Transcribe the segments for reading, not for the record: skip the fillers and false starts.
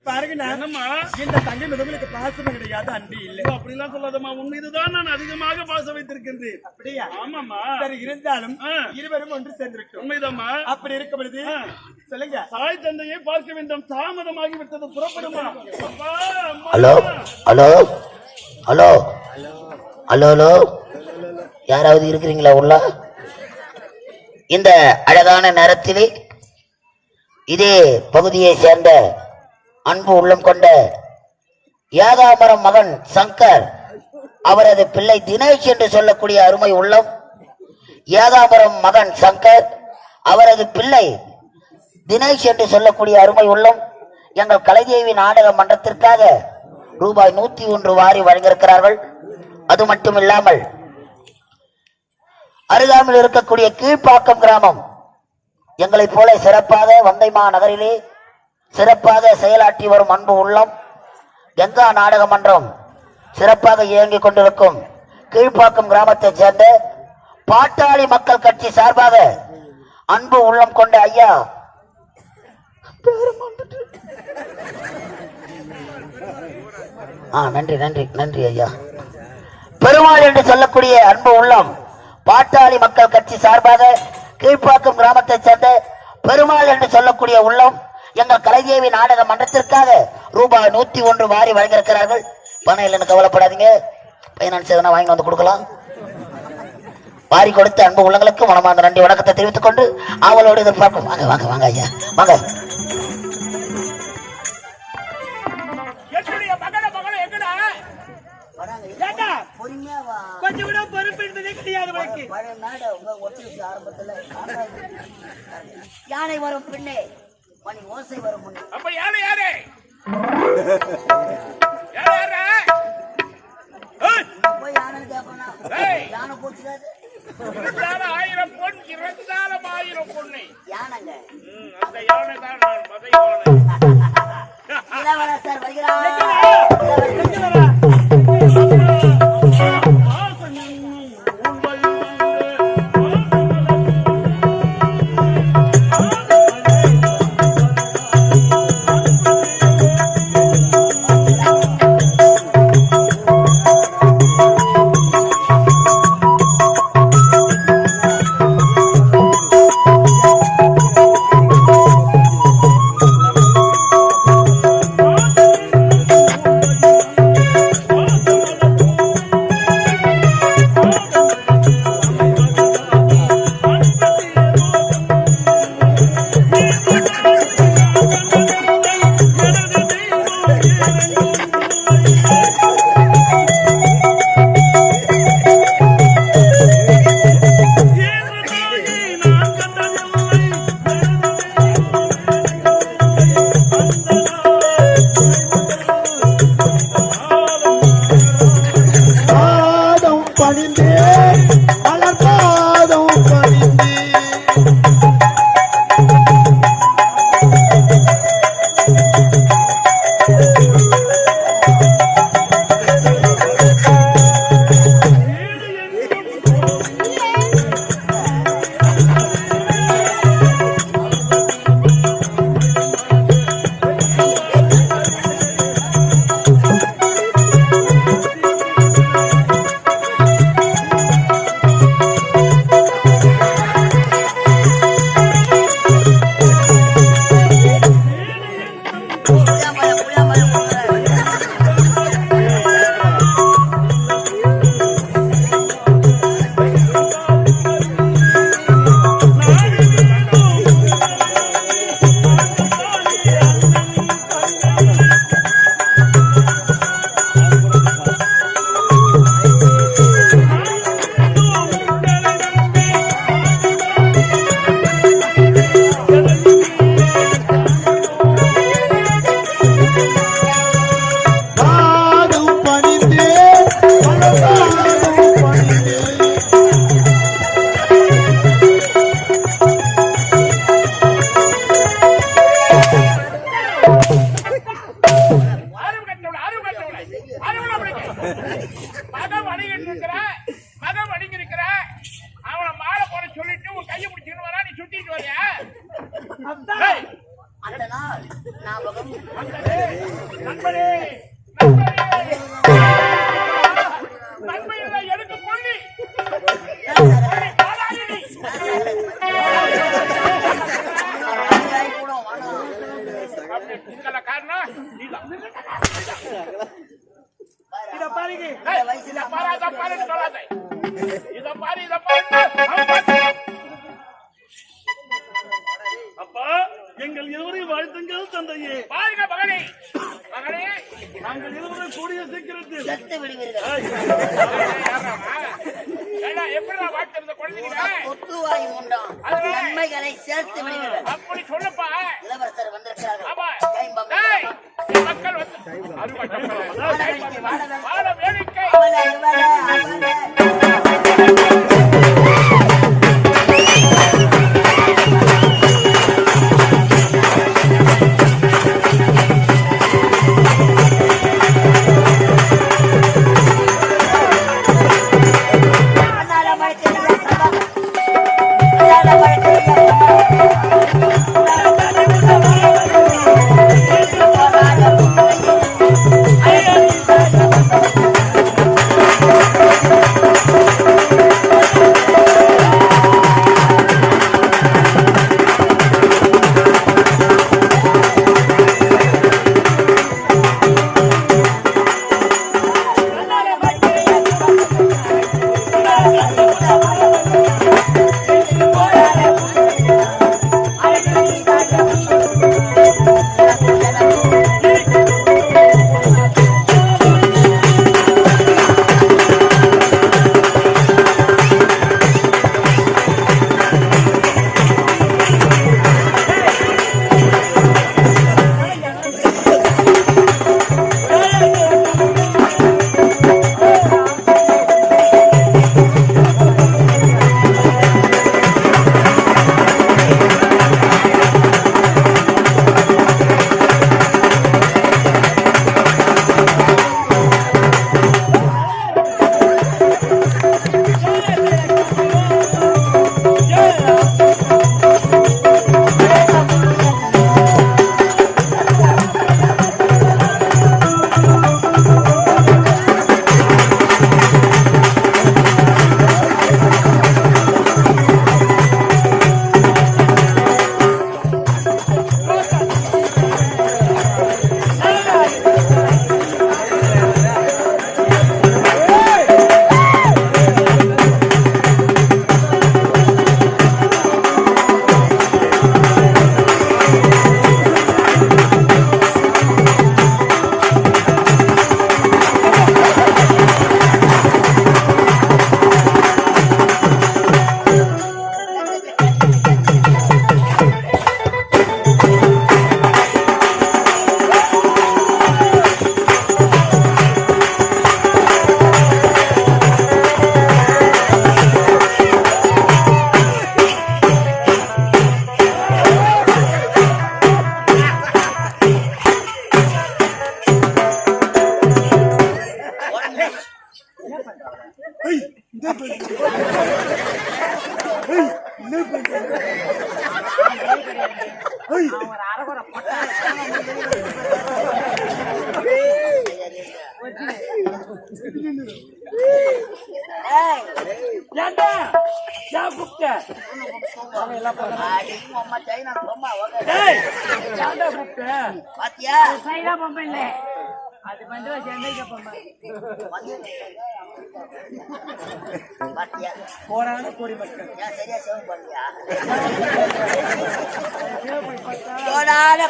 இந்த தங்கை மிதங்களுக்கு பாசம் கிடையாது, அன்பு இல்லை. அப்படிலாம் சொல்லாதம்மா, உன் மீதுதான் நான் அதிகமாக பாசம் வைத்திருக்கின்றேன். அப்படியா? ஆமாம்மா. சரி, இருந்தாலும் இருவரும் ஒன்று சேர்ந்திருக்கோம். உண்மைதாம்மா. அப்படி இருக்கும் பொழுது சொல்லுங்க. தாய் தந்தையை பார்க்க வேண்டும், தாமதமாகி விட்டது, புறப்படுமா? Hello hello hello hello hello, யாராவது இருக்கிறீங்களா உள்ள? இந்த அழகான நேரத்திலே இதே பகுதியை சேர்ந்த அன்பு உள்ளம் கொண்ட யாதாமரம் மகன் சங்கர், அவரது பிள்ளை தினேஷ் என்று சொல்லக்கூடிய அருமை உள்ளம். யாதாமரம் மகன் சங்கர், அவரது பிள்ளை தினேஷ் என்று சொல்லக்கூடிய அருமை உள்ளம் எங்கள் கலைதேவி நாடக மன்றத்திற்காக ரூபாய் 101 வாரி வழங்கியிருக்கிறார்கள். அது மட்டும் இல்லாமல் அருகாமையில் இருக்கக்கூடிய கீழ்ப்பாக்கம் கிராமம் எங்களைப் போல சிறப்பாக வந்தைமா நகரிலே சிறப்பாக செயலாற்றி வரும் அன்பு உள்ளம் கங்கா நாடக மன்றம் சிறப்பாக இயங்கிக் கொண்டிருக்கும் கீழ்ப்பாக்கம் கிராமத்தைச் சேர்ந்த பாட்டாளி மக்கள் கட்சி சார்பாக அன்பு உள்ளம் கொண்ட ஐயா, நன்றி நன்றி நன்றி ஐயா, பெருமாள் என்று சொல்லக்கூடிய அன்பு உள்ளம் பாட்டாளி மக்கள் கட்சி சார்பாக கீழ்ப்பாக்கம் கிராமத்தைச் சேர்ந்த பெருமாள் என்று சொல்லக்கூடிய உள்ளம் எங்கள் கலைதேவி நாடக மன்றத்திற்காக ரூபாய் 101 வாரி வழங்கியிருக்கிறார்கள். பணம் இல்லைன்னு கவலைப்படாதீங்க, பைனான்ஸ் எதனா வாங்கி வந்து கொடுக்கலாம். வாரி கொடுத்த அன்பு உள்ளங்களுக்கு மனமார்ந்த நன்றி வணக்கத்தை தெரிவித்துக் கொண்டு அவளோடு எதிர்பார்க்கும். வாங்க வாங்க வாங்க ஐயா வாங்க. யானை வரும் பின்னே மணி ஓசை வரும் முன்னே. அப்ப யானை யாரே போய் யானை கேட்பனா? யானை போச்சுக்காது. 1000 பொன் இறந்தாலும் 1000 பொண்ணை யானைங்க. அந்த யானை தான் நான் மதை யானை. இளவரசர் வருகிறார். அந்த நாள் ஞாபகம் நண்பரே நன்மை இல்லை எனக்கு கொள்ளி இதுக்கெல்லாம் காரணம் நீதான். இத பாருங்க இத பாரு அத பாருன்னு சொல்லாதே. இத பாரு அப்பா எங்கள் இருவரையும் வாழ்த்துங்கள் தந்தையே. பாருங்க மகனே மகனே நாங்கள் இருவரும் கூடிய சீக்கிரத்தில் செத்து விடுவீர்கள். எப்படி வாழ்த்து குழந்தைங்க ஒத்துவாய் உண்டாம் நன்மைகளை சேர்த்து விடுவீர்கள். அப்படி சொல்லப்பா. இளவரசர் வந்திருக்கிறார்கள். ஆமா மக்கள் வாழ வேடிக்கை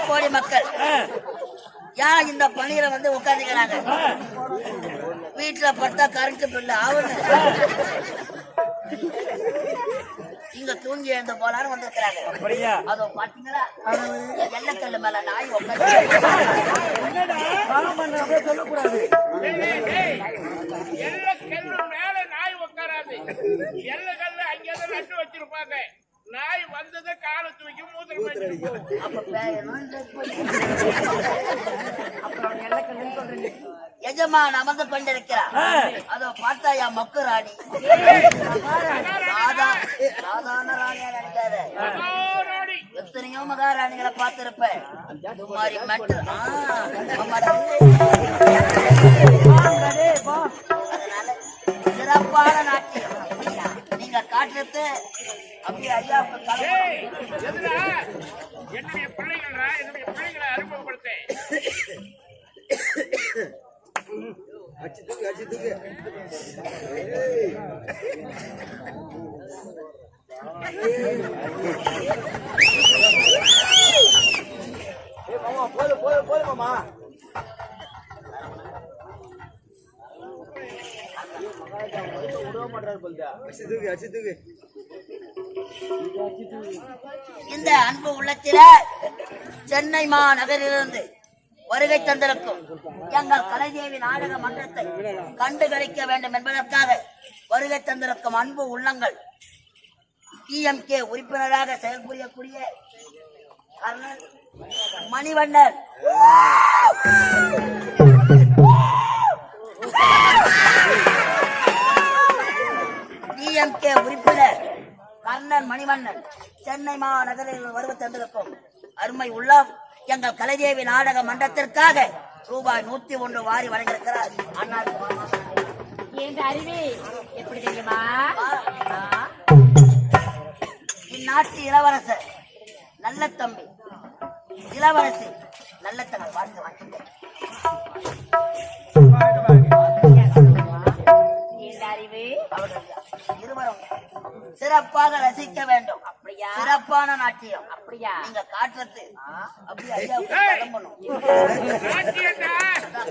கோடி மக்கள் ஏன் இந்த பணியில வந்து உட்காந்துக்கிறாங்க? வீட்டுல படுத்தா கரண்ட் பில்லு ஆகுது. இங்க தூங்கி எழுந்து போலான்னு வந்திருக்கிறாங்க. அதோ பாத்தீங்களா எல்லக்கல்லு மேல நாய் உட்காந்து சொல்லக்கூடாது. மேல நாய் உட்காராது. எல்லக்கல்லு அங்கேதான் நட்டு வச்சிருப்பாங்க. நாய் வந்ததை காலை தூக்கி மூத்திரம். எஜமான் அமர்ந்து கொண்டிருக்கிறார். அதோ பார்த்தா என் மக்கு ராணி சாதாரண ராணியா நினைக்காத. எத்தனையோ மகாராணிகளை பார்த்திருப்பேன். என்னுடைய பிள்ளைகளை அறிமுகப்படுத்தேன். இந்த அன்பு உள்ளத்தில சென்னை மாநகரிலிருந்து வருகை தந்திருக்கும் எங்கள் கலைதேவி நாடக மன்றத்தை கண்டுகளிக்க வேண்டும் என்பதற்காக வருகை தந்திருக்கும் அன்பு உள்ளங்கள் TMK உறுப்பினராக செயல்புரியக்கூடிய கர்ணன் மணிவண்ணன், TMK உறுப்பினர் கர்ணன் மணிவண்ணன், சென்னை மாநகரில் வருகை தந்திருக்கும் அருமை உள்ளம் எங்கள் கலைதேவி நாடக மன்றத்திற்காக ரூபாய் 101 வாரி வழங்கியிருக்கிறார். அண்ணா என் அறிவி எப்படி தெரியுமா? இந்நாட்டு இளவரசர் நல்ல தம்பி, இளவரசி நல்ல தம்பி பார்த்து வாங்கிட்டேன். என் அறிவு இருவரும் சிறப்பாக ரசிக்க வேண்டும். அப்படியா? சிறப்பான நாட்டியம். அப்படியா? நீங்க காட்டுறது அப்படியே ஐயாவுக்கு கிளம்பணும். நாட்டியம்டா.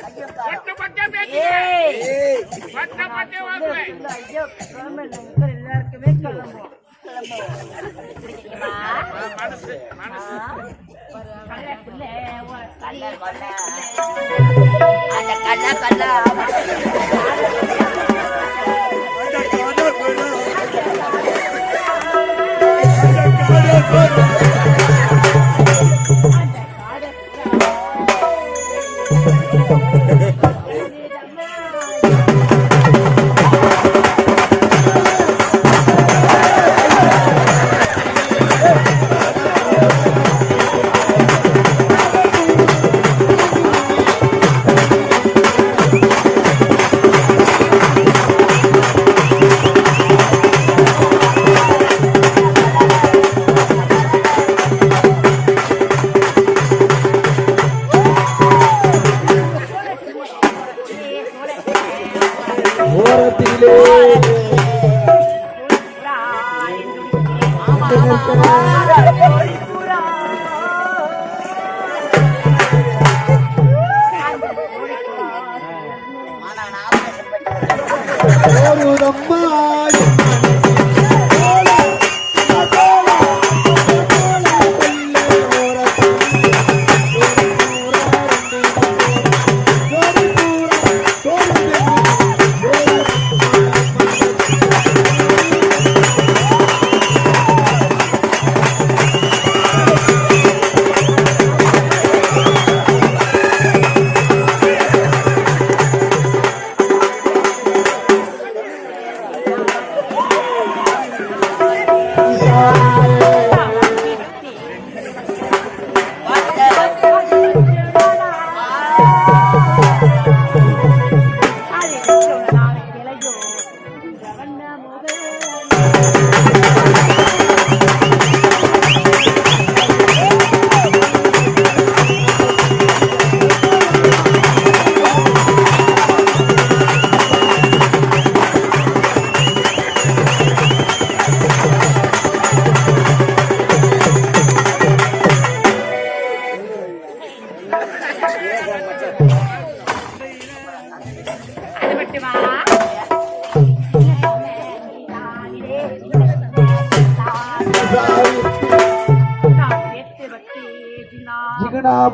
கையெழுத்தாளம். ஒட்டுமொத்த பேச்சு. ஏய் ஒட்டுமொத்த வாங்குவேன். ஐயோ எல்லாருக்குமே கிளம்புவோம். எப்படி தெரியுமா? கள்ளக்குள்ள கல்ல கல்ல அந்த கல்ல கல்ல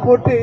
போட்டு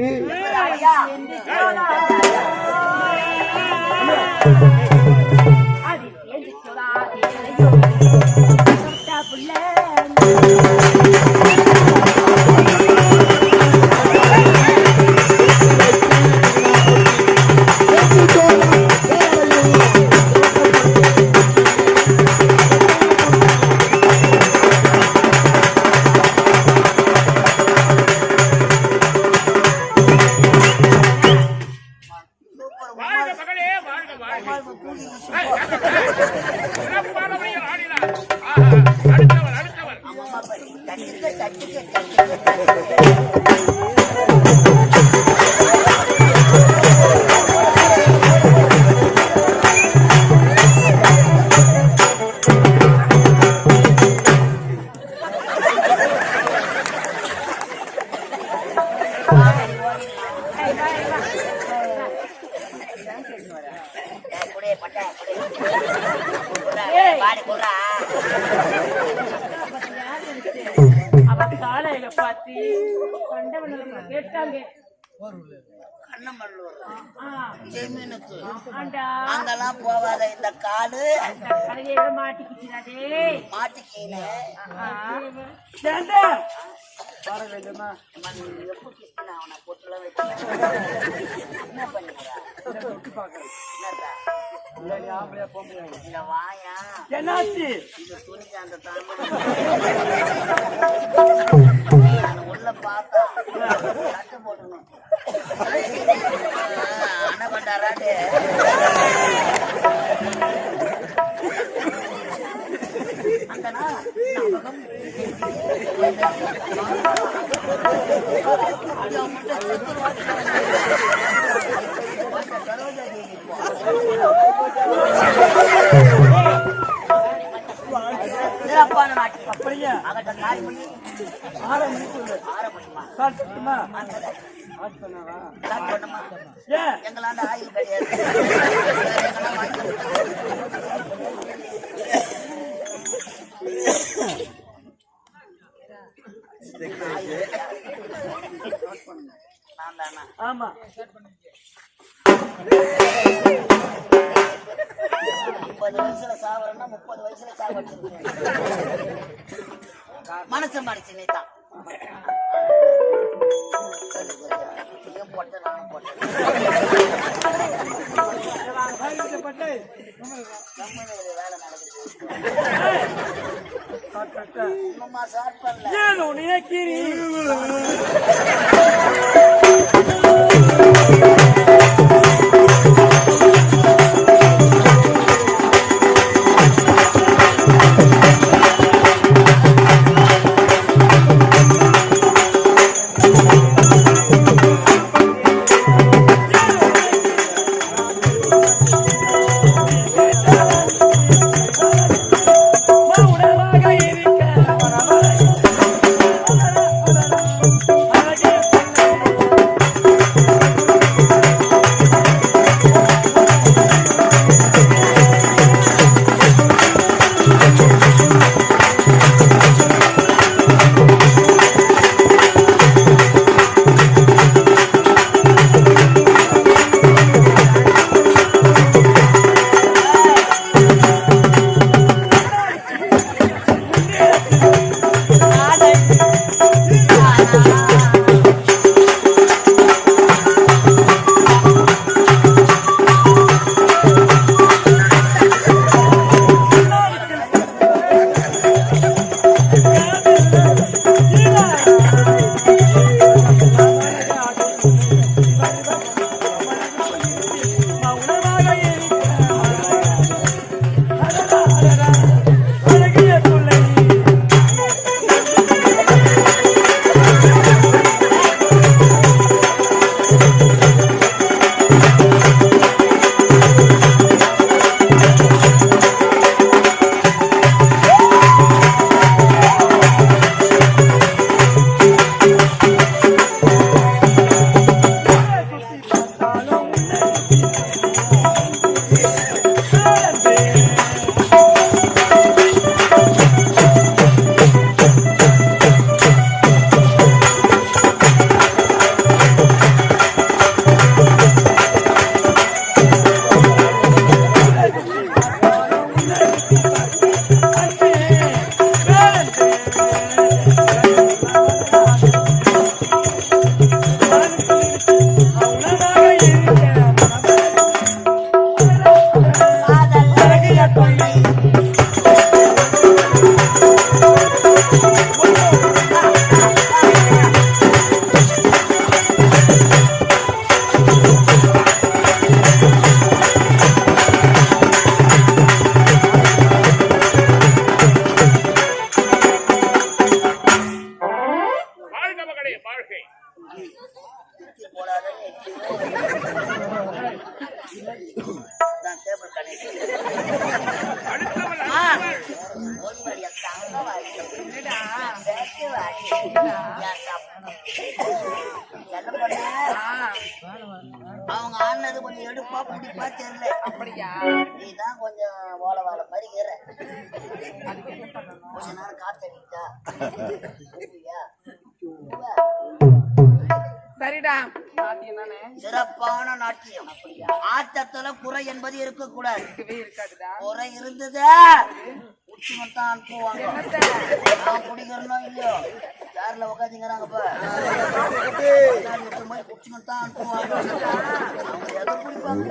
குடியே பட்டா ஏய். பாடி குடுறா. அவன் காலையில பார்த்து கண்டவனுக்கு கேட்டாங்க. கண்ணமல்லூர் ஆ, ஜெமீனுக்கு ஆண்டா அங்கெல்லாம் போவாத இந்த காலு அந்த கடையில மாட்டிக்கிச்சுடே. மாட்டுக்கீழ ஏண்டா வர வேண்டுமா எப்ப கிறிஸ்டின் அவனை பொட்டுல வச்சு என்ன பண்ணிக்கிறா என்னடா ஆம்பளையா பொம்பளையா இந்த வாயா என்னாச்சு இந்த துணிக்கு அந்த நான் உள்ள பார்த்தா சட்டை போடணும் அண்ணா பண்டாராட்டு அந்தனா சிறப்பான நாட்டு அப்படியா அவட்ட கால் பண்ணி 6 மணிக்கு 6 மணிமா ஸ்டார்ட் பண்ணுமா ஸ்டார்ட் பண்ணவா பண்ணுமா ஏன் எங்களாண்ட ஆயில் கிடையாது எங்கெல்லாம் வாங்கி நான் தானா ஆமா 30 வயசுல சாவறேன்னா 30 வயசுல சாவடிச்சு மனசு மாடிச்சு நீதான் போட்டேன் நானும் போட்டேன் வேலை நடக்குது இன்னும்மா ஸ்டார்ட் பண்ணல ஏன் உன்னையே கீரி அவங்க ஆனது கொஞ்சம் எடுப்பா பிடிப்பா தெரியல. அப்படியா? நீதான் கொஞ்சம் ஓலை வாழை மாதிரி இருக்கிற. கொஞ்ச நேரம் காத்தடிச்சா சரிடா. சிறப்பான நாட்டியம். ஆட்டத்துல குறை என்பது இருக்கக்கூடாது. இருக்காதுடா. குறை இருந்தது உச்சிமன் தான் அனுப்புவாங்க. நான் குடிக்கிறனோ இல்லையோ யாருல உட்காந்துங்கிறாங்கப்ப உச்சிமன் தான் அனுப்புவாங்க. அவங்க எதை குடிப்பாங்க?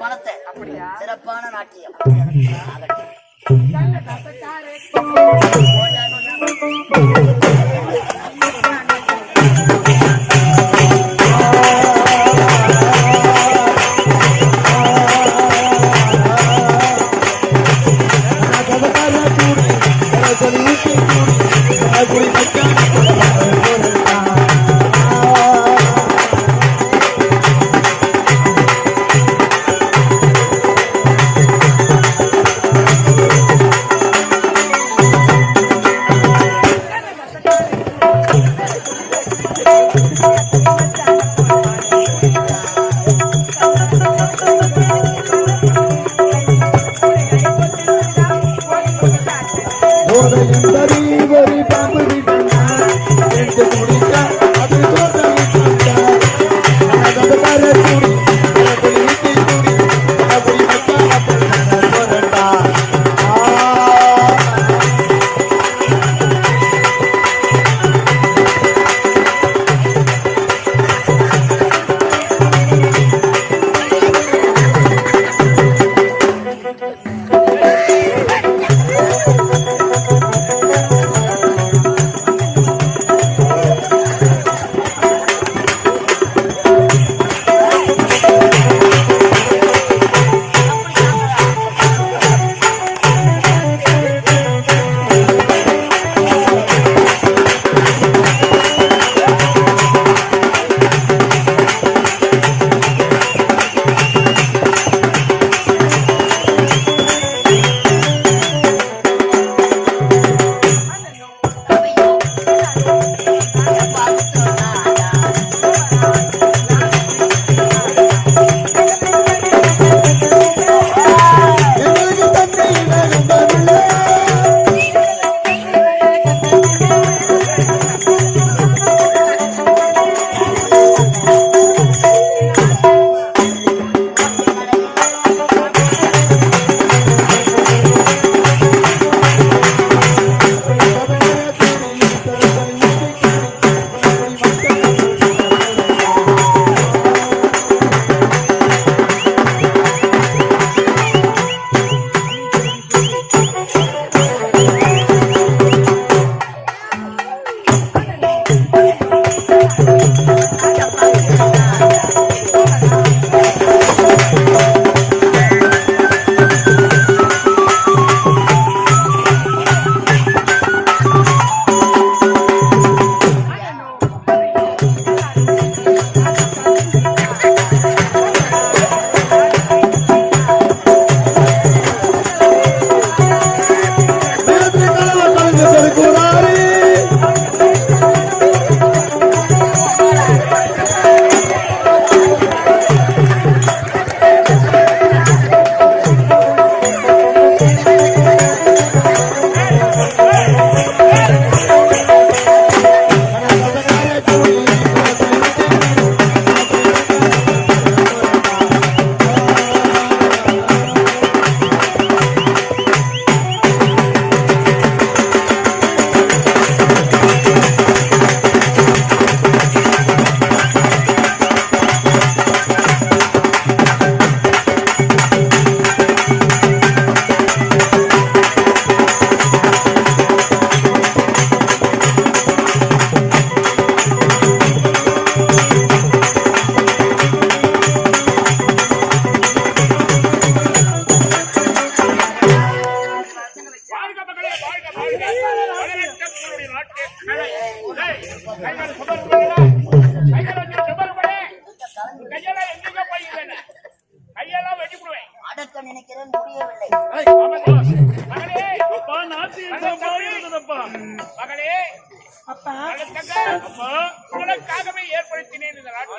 பணத்தை. அப்படியா? சிறப்பான நாட்டியம்.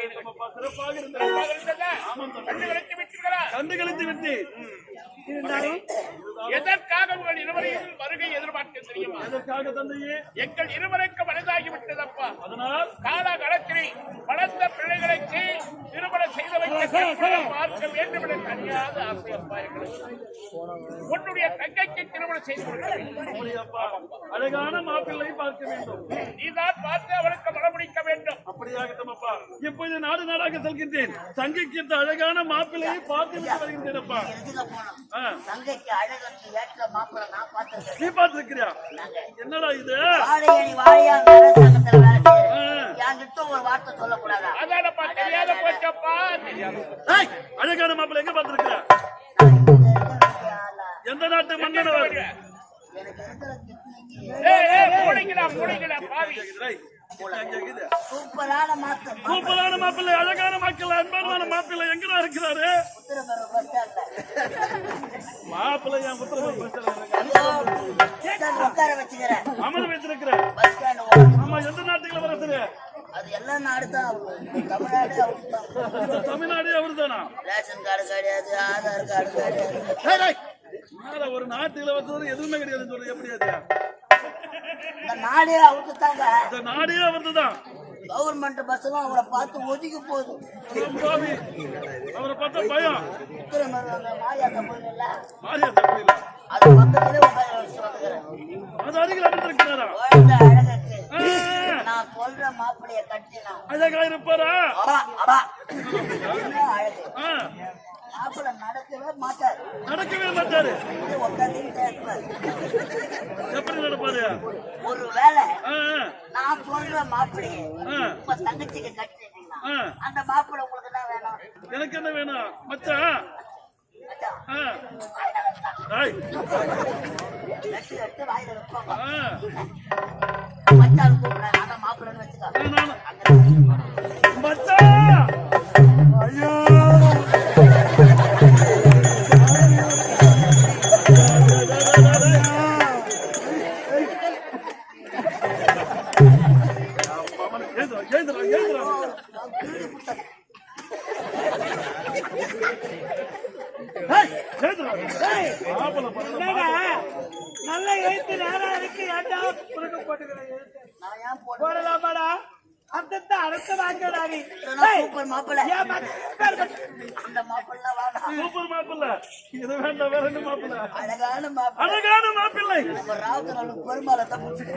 இருந்தது? அப்பா, சிறப்பாக இருந்தது. சிறப்பாக இருந்ததா? ஆமாம் தம்பி. கண்டு கழித்து விட்டீர்களா? கண்டு கழித்து விட்டு இருந்தாலும் எதற்காக உங்கள் இருவரையும் வருகை எதிர்பார்க்க தெரியுமா? எதற்காக தந்தையே? எங்கள் இருவருக்கு மனதாகி விட்டதப்பா. அதனால் காலகாலத்தில் வளர்ந்த பிள்ளைகளுக்கு திருமணம் செய்து வைக்க திருமணம் பார்க்க வேண்டும் என தனியாத ஆசையப்பா எங்களுக்கு. உன்னுடைய தங்கைக்கு திருமணம் செய்து கொடுக்க வேண்டும். அப்படியாப்பா, அழகான மாப்பிள்ளை பார்க்க வேண்டும். நீதான் பார்த்து அவளுக்கு மனமுடிக்க வேண்டும். அப்படியாகட்டும் அப்பா. இப்போது நாடு நாடாக செல்கின்றேன். தங்கைக்கு இந்த அழகான மாப்பிள்ளையை பார்த்து விட்டு வருகின்றேன் அப்பா. எதுக்கு போனோம்? ஆ, தங்கைக்கு அழகுக்கு ஏற்ற மாப்பிள்ளை நான் பார்த்திருக்கேன். நீ பார்த்திருக்கிறியா? என்னடா இது? வாழையடி வாழையா அந்த அரசாங்கத்துல வேலை செய்யறேன். என்கிட்ட ஒரு வார்த்தை சொல்லக்கூடாதா? அதானப்பா தெரியாத போச்சப்பா. தெரியாத ஏய், அழகான மாப்பிள்ளை எங்க பார்த்திருக்கிற? எந்த நாட்டு மன்னனவர்? எனக்கு இருக்கிற கிட்னிக்கு மூளைங்களா பாவி. ஏய், எங்க இருக்குது? சூப்பரான மாத்தம் சூப்பரான மாப்பிள்ளை, அழகான மாப்பிள்ளை, அன்பான மாப்பிள்ளை எங்கடா இருக்கிறாரு? உத்தரமேரூர் பஸ் ஸ்டாண்ட்ல மாப்பிள்ளை என் புத்திர உட்கார வச்சுக்கிறேன். அமர் வைத்திருக்கிற. பஸ் ஸ்டாண்ட் ஆமா, எந்த நாட்டுக்குள்ள வரது? அது எல்லா நாடு தான். தமிழ்நாடு அவரு தமிழ்நாடு அவருதானா? ரேஷன் கார்டு கிடையாது, ஆதார் கார்டு கிடையாது. மேல ஒரு நாட்டுல வந்தது எதுவுமே கிடையாதுன்னு சொல்றது எப்படி அது? இந்த நாடே அவருக்கு தாங்க. இந்த நாடே அவர்தான். கவர்மெண்ட் பஸ்ஸும் அவரை பார்த்து ஒதுக்கி போகுது. பாவி, அவரை பார்த்தா பயம். உத்தரமேரூர் மாரியாத்தா கோயில் இல்ல, மாரியாத்தா கோயில் அது பக்கத்திலே உட்கார வச்சு வந்துக்கிறேன். அது அருகில் அமைந்திருக்கிறாரா? குழந்தை அழகுக்கு நான் சொல்ற மாப்பிளைய கட்டினா அழகா இருப்பாரா? என்ன அழகு. ஆ, மாப்பிள்ளை நடக்கவே மாட்டாரு, நடக்கவே மாட்டாரு. உட்காந்துக்கிட்டே இருப்பாரு. எப்படி நடப்பாரு? ஒரு வேலை ஆ, நான் சொல்ற மாப்பிளைய ஆ, உங்க தங்கச்சிக்கு கட்டிட்டீங்கன்னா ஆ. அந்த மாப்பிள்ளை உங்களுக்கு என்ன வேணும்? எனக்கு என்ன வேணும் மச்சான்? மச்சான், ஆ, டேய், லட்டு லட்டு வாயில வைப்பாங்க. ஆ, மச்சான் கூப்பிடுறேன், அதான் மாப்பிள்ளைன்னு வச்சுக்கோ. நானு- அங்க மச்சான்! ஐயோ! எழுந்துடா, எழுந்துடா. ஏய், எழுந்துடா. மாப்பிள்ளை பாருடா. நல்ல எழுத்து நேரா இருக்கு. ஏன்டா புடுங்க போட்டுக்கிறேன் எழுத்து? நான் ஏன் போடுறேன்? போடலாமாடா? அந்த அடுத்த வாங்கடாடி. சூப்பர் மாப்பிள்ளை. ஏன் அந்த மாப்பிள்ளை வேணாம். சூப்பர் மாப்பிள்ளை. இது வேண்டாம், வேற என்ன மாப்பிள்ளை? அழகான மாப்பிள்ளை. அழகான மாப்பிள்ளை. நம்ம ராவுத்தரனுக்கு பெருமாளை தான் முடிச்சுட்டு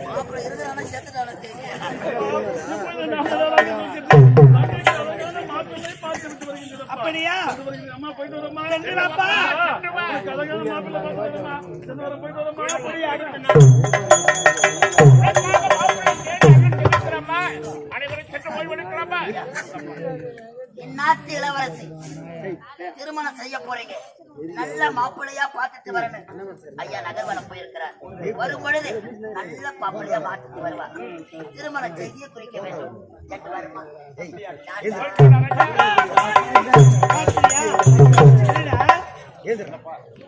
மாப்பிள்ளை இருக்கிறானா செத்துட்டானு தெரியும். இப்போது நாம் அழகாக இருக்கிறோம். தங்கைக்கு அழகான மாப்பிள்ளை பார்த்துவிட்டு வருகின்றனப்பா. அப்படியா? அம்மா போயிட்டு வரம்மா. சென்றுடாப்பா. உனக்கு அழகான மாப்பிள்ளை பார்த்து வரம்மா. சென்று வர போயிட்டு வரம்மா. உனக்காக மாப்பிள்ளை தேடி அருள் தெரிவிக்கிறோம்மா. அனைவரும் சென்று ஓய்வெடுக்கலாமா? இந்நாட்டு இளவரசி திருமணம் செய்ய போறீங்க. நல்ல மாப்பிள்ளையா பார்த்துட்டு வரணும். ஐயா நகர்வனம் போயிருக்கிறார். வரும் பொழுது நல்ல மாப்பிள்ளையா பார்த்துட்டு வருவார். திருமண செய்தியை குறிக்க வேண்டும். சென்று வருமா?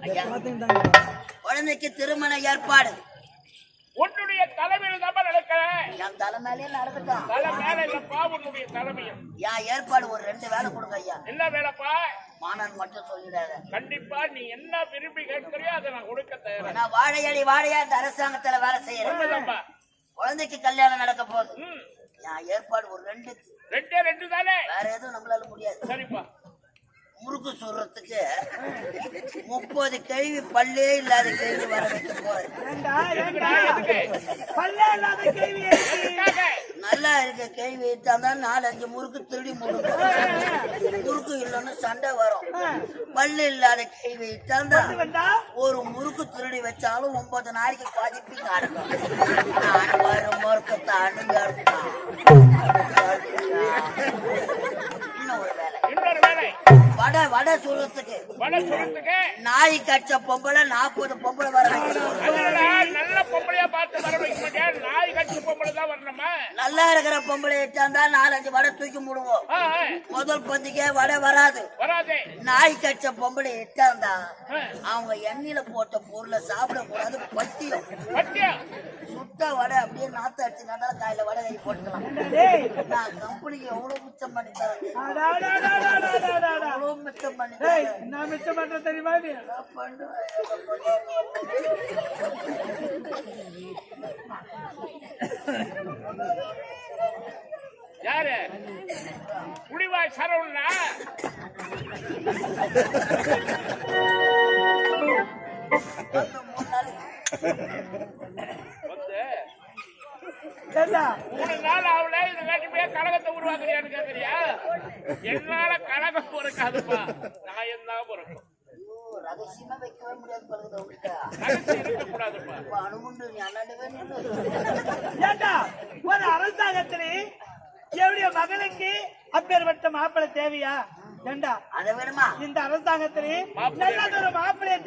ஐயா, குழந்தைக்கு திருமண ஏற்பாடு உன்னுடைய தலைமையில் தான் நடக்கிறேன். என் தலைமையிலே நடக்கட்டும். தலை மேல இல்லப்பா, உன்னுடைய தலைமையில். என் ஏற்பாடு ஒரு 2 வேலை கொடுங்க ஐயா. என்ன வேலைப்பா? மாணவன் மட்டும் சொல்லிடாத. கண்டிப்பா நீ என்ன விரும்பி கேட்கிறியோ அதை நான் கொடுக்க தயாரா. நான் வாழையடி வாழையா இந்த அரசாங்கத்துல வேலை செய்யறேன். உண்மைதான்ப்பா. குழந்தைக்கு கல்யாணம் நடக்க போகுது. ம். என் ஏற்பாடு ஒரு 2. ரெண்டே ரெண்டு தானே? வேற எதுவும் நம்மளால முடியாது. சரிப்பா. முறுக்கு சுடுறதுக்கு 30 கேள்வி பல்லே இல்லாத கேள்வி வர வைக்க போறேன். ஏண்டா எதுக்கு? பல்லே இல்லாத கேள்வி எதுக்கு? எதுக்காக? நல்லா இருக்க கேள்வி தான் 4-5 முறுக்கு திருடி முடுக்கும். முறுக்கு இல்லைன்னு சண்டை வரும். பல்லு இல்லாத கேள்வி வந்தா ஒரு முறுக்கு திருடி வச்சாலும் 9 நாளைக்கு பாதிப்பீங்க அடக்கும். நான் வரும் முறுக்கத்தை அணுங்க இன்னும் ஒரு வேலை. இன்னொரு வேலை. வடை சுடுறதுக்கு வடை சுடுறதுக்கு நாய் கட்ச பொம்பளை 40 பொம்பளை வர வைக்கணும். அதனால நல்ல பொம்பளையா பார்த்து வர வைக்க மாட்டேன். நாய் கட்சி பொம்பளை தான் வரணுமா? நல்லா இருக்கிற பொம்பளை இட்டாந்தா 4-5 வடை தூக்கி முடுவோம். முதல் பந்திக்கே வடை வராது. வராதே. நாய் கட்ச பொம்பளை இட்டாந்தா அவங்க எண்ணெயில போட்ட பொருளை சாப்பிட கூடாது. பத்தியம் பத்தியம் சுட்ட வடை அப்படியே நாத்த அடிச்சு நல்லா காயில வடை கறி போட்டுக்கலாம். நான் கம்பெனிக்கு எவ்வளவு மிச்சம் பண்ணி தரேன், எவ்வளவு மிச்சம் பண்ணி தரேன். நான் மிச்சம் பண்ற தெரியுமா நீ? யாரு குடிவாய் சரவணா? ஏண்டா 3 நாள் ஆகல இது காட்டி கழகத்தை உருவாக்குறியான்னு கேக்குறியா? என்னால கழகம் பொறுக்காதுப்பா, நான் என்ன பொறுக்கும். ரகசியமா வைக்கவே முடியாது பாருங்க உங்ககிட்ட. ரகசியம் இருக்கக்கூடாதுப்பா. அணுகுண்டு நீ அண்ணாண்டவே நின்று. ஏண்டா ஒரு அரசாங்கத்திலே எவ்வளவு மகளுக்கு அப்பேற்பட்ட மாப்பிள்ளை தேவையா? ஏண்டா அதை வேணுமா? இந்த அரசாங்கத்திலே நல்லதொரு மாப்பிள்ளையை